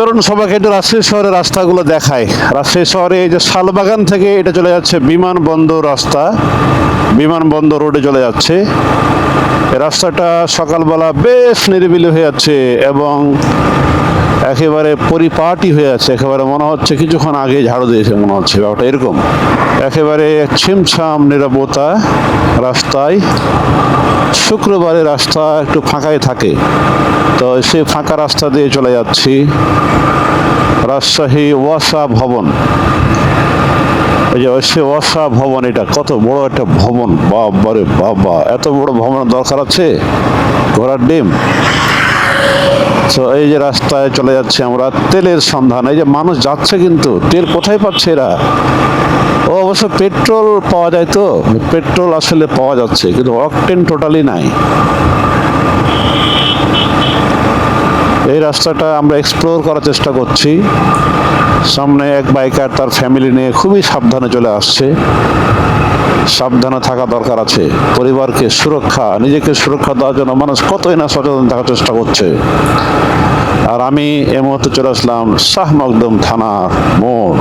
চলুন সবাইকে একটু রাজশাহী শহরের রাস্তাগুলো দেখায়। রাজশাহী শহরে এই যে শালবাগান থেকে এটা চলে যাচ্ছে বিমানবন্দর রাস্তা, বিমানবন্দর রোডে চলে যাচ্ছে। এই রাস্তাটা সকালবেলা বেশ নিরিবিলি হয়ে যাচ্ছে এবং একেবারে পরিপাটি হয়ে আছে, একেবারে মনে হচ্ছে কিছুক্ষণ আগে ঝাড়ু দিয়েছে মনে হচ্ছে, ব্যাপারটা এরকম। একেবারে ছিমছাম নীরবতা রাস্তায়। শুক্রবারে রাস্তা একটু ফাঁকাই থাকে, তো সেই ফাঁকা রাস্তা দিয়ে চলে যাচ্ছি। রাজশাহী ওয়াসা ভবন, এই যে সে ওয়াসা ভবন, এটা কত বড় একটা ভবন, বাবারে বাবা, এত বড় ভবনের দরকার আছে ঘোড়ার ডিম। তো এই যে রাস্তায় চলে যাচ্ছে আমরা, তেলের সন্ধান। এই যে মানুষ যাচ্ছে, কিন্তু তেল কোথায় পাচ্ছে এরা? ও অবশ্য পেট্রোল পাওয়া যায়, তো পেট্রোল আসলে পাওয়া যাচ্ছে, কিন্তু অকটেন টোটালি নাই। এই রাস্তাটা আমরা এক্সপ্লোর করার চেষ্টা করছি। সামনে এক বাইকার তার ফ্যামিলি নিয়ে খুবই সাবধানে চলে আসছে। সাবধানে থাকা দরকার আছে, পরিবারকে সুরক্ষা, নিজেকে সুরক্ষা দেওয়ার জন্য মানুষ কতই না সচেতন থাকার চেষ্টা করছে। আর আমি এই মুহূর্তে চলে আসলাম শাহ মখদুম থানার মোড়।